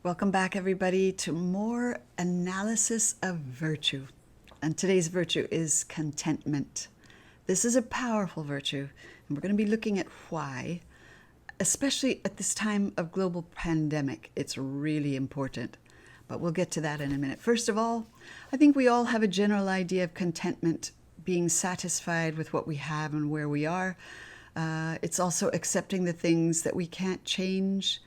Welcome back, everybody, to more analysis of virtue. And today's virtue is contentment. This is a powerful virtue, and we're going to be looking at why, especially at this time of global pandemic, it's really important. But we'll get to that in a minute. First of all, I think we all have a general idea of contentment, being satisfied with what we have and where we are. It's also accepting the things that we can't change,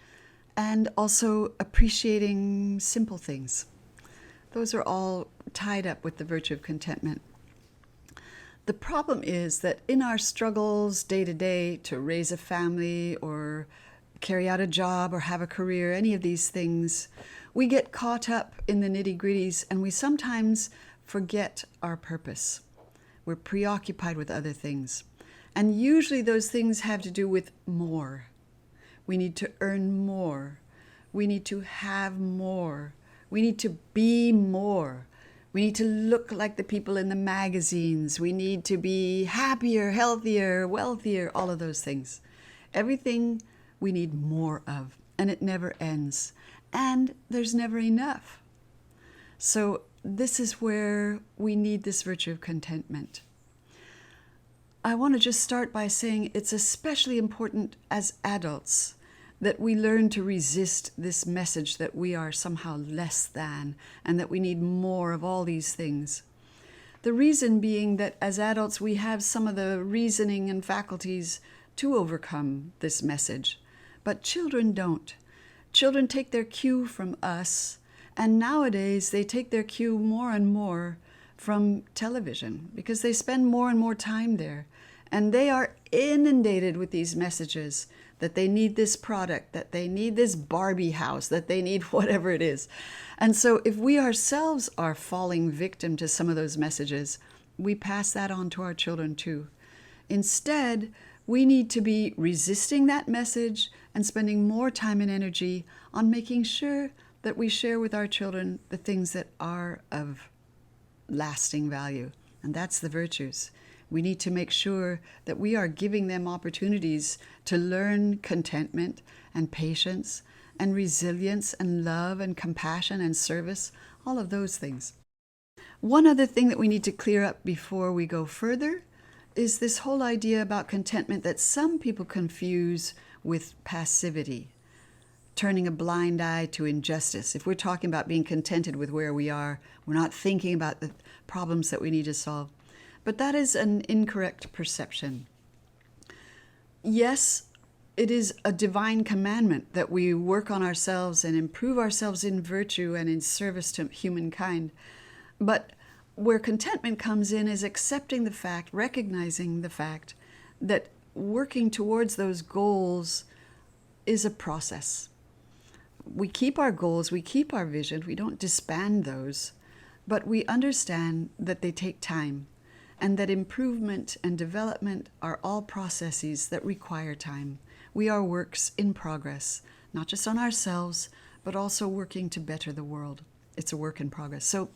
and also appreciating simple things. Those are all tied up with the virtue of contentment. The problem is that in our struggles day to day to raise a family or carry out a job or have a career, any of these things, we get caught up in the nitty-gritties and we sometimes forget our purpose. We're preoccupied with other things. And usually those things have to do with more. We need to earn more. We need to have more. We need to be more. We need to look like the people in the magazines. We need to be happier, healthier, wealthier, all of those things. Everything we need more of, and it never ends. And there's never enough. So this is where we need this virtue of contentment. I want to just start by saying it's especially important as adults that we learn to resist this message that we are somehow less than and that we need more of all these things. The reason being that as adults we have some of the reasoning and faculties to overcome this message, but children don't. Children take their cue from us, and nowadays they take their cue more and more from television because they spend more and more time there. And they are inundated with these messages that they need this product, that they need this Barbie house, that they need whatever it is. And so if we ourselves are falling victim to some of those messages, we pass that on to our children too. Instead, we need to be resisting that message and spending more time and energy on making sure that we share with our children the things that are of lasting value. And that's the virtues. We need to make sure that we are giving them opportunities to learn contentment and patience and resilience and love and compassion and service, all of those things. One other thing that we need to clear up before we go further is this whole idea about contentment that some people confuse with passivity, turning a blind eye to injustice. If we're talking about being contented with where we are, we're not thinking about the problems that we need to solve. But that is an incorrect perception. Yes, it is a divine commandment that we work on ourselves and improve ourselves in virtue and in service to humankind. But where contentment comes in is accepting the fact, recognizing the fact that working towards those goals is a process. We keep our goals, we keep our vision, we don't disband those, but we understand that they take time. And that improvement and development are all processes that require time. We are works in progress, not just on ourselves, but also working to better the world. It's a work in progress. So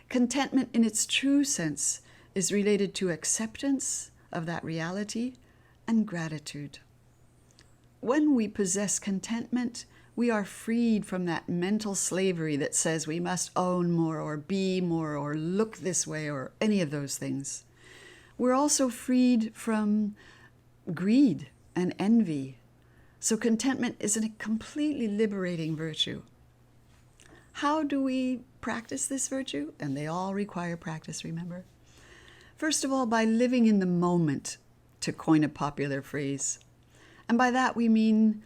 contentment in its true sense is related to acceptance of that reality and gratitude. When we possess contentment, we are freed from that mental slavery that says we must own more or be more or look this way or any of those things. We're also freed from greed and envy. So contentment is a completely liberating virtue. How do we practice this virtue? And they all require practice, remember? First of all, by living in the moment, to coin a popular phrase. And by that we mean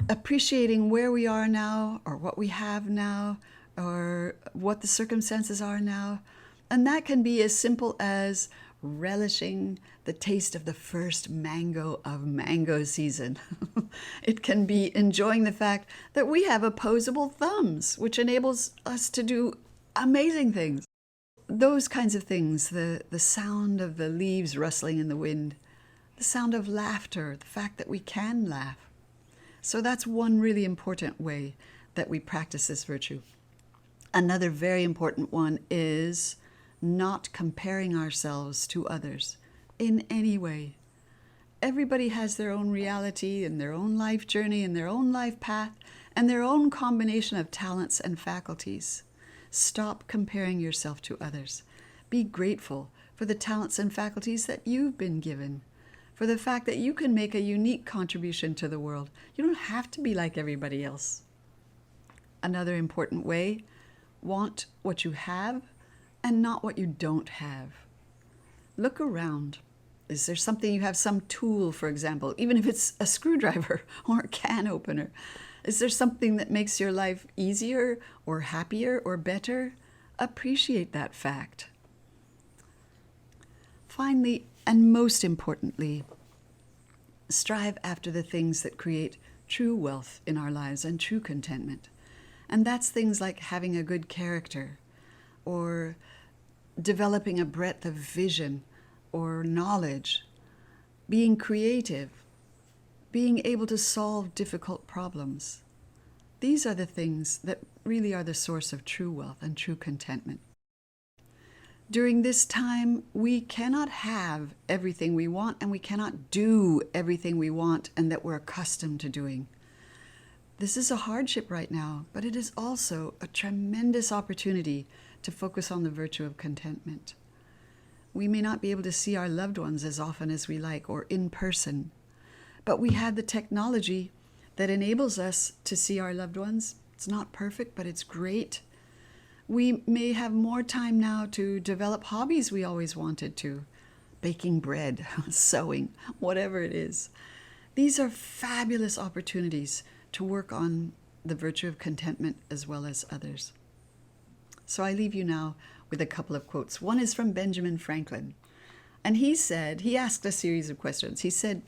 appreciating where we are now, or what we have now, or what the circumstances are now. And that can be as simple as relishing the taste of the first mango of mango season. It can be enjoying the fact that we have opposable thumbs, which enables us to do amazing things. Those kinds of things, the sound of the leaves rustling in the wind, the sound of laughter, the fact that we can laugh. So that's one really important way that we practice this virtue. Another very important one is not comparing ourselves to others in any way. Everybody has their own reality and their own life journey and their own life path, and their own combination of talents and faculties. Stop comparing yourself to others. Be grateful for the talents and faculties that you've been given, for the fact that you can make a unique contribution to the world. You don't have to be like everybody else. Another important way, want what you have and not what you don't have. Look around. Is there something you have, some tool, for example, even if it's a screwdriver or a can opener? Is there something that makes your life easier or happier or better? Appreciate that fact. Finally, and most importantly, strive after the things that create true wealth in our lives and true contentment. And that's things like having a good character, or developing a breadth of vision or knowledge, being creative, being able to solve difficult problems. These are the things that really are the source of true wealth and true contentment. During this time, we cannot have everything we want, and we cannot do everything we want and that we're accustomed to doing. This is a hardship right now, but it is also a tremendous opportunity to focus on the virtue of contentment. We may not be able to see our loved ones as often as we like or in person, but we have the technology that enables us to see our loved ones. It's not perfect, but it's great. We may have more time now to develop hobbies we always wanted to. Baking bread, sewing, whatever it is. These are fabulous opportunities to work on the virtue of contentment as well as others. So I leave you now with a couple of quotes. One is from Benjamin Franklin. And he asked a series of questions. He said,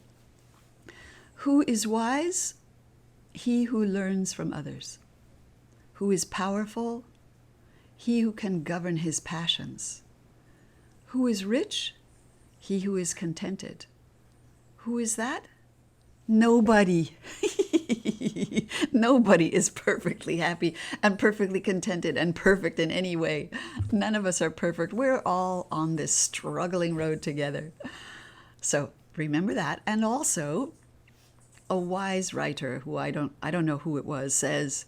"Who is wise? He who learns from others. Who is powerful? He who can govern his passions. Who is rich? He who is contented. Who is that? Nobody." Nobody is perfectly happy and perfectly contented and perfect in any way. None of us are perfect. We're all on this struggling road together. So remember that. And also, a wise writer, who I don't know who it was, says,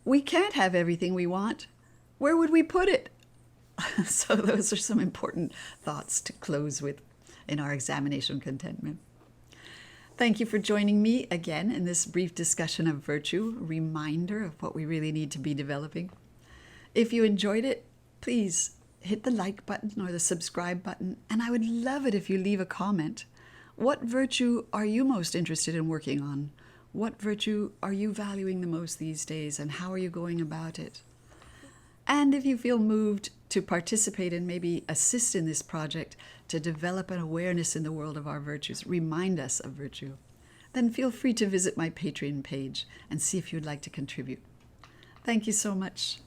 "We can't have everything we want. Where would we put it?" So those are some important thoughts to close with in our examination of contentment. Thank you for joining me again in this brief discussion of virtue, a reminder of what we really need to be developing. If you enjoyed it, please hit the like button or the subscribe button, and I would love it if you leave a comment. What virtue are you most interested in working on? What virtue are you valuing the most these days, and how are you going about it? And if you feel moved to participate and maybe assist in this project to develop an awareness in the world of our virtues, remind us of virtue, then feel free to visit my Patreon page and see if you'd like to contribute. Thank you so much.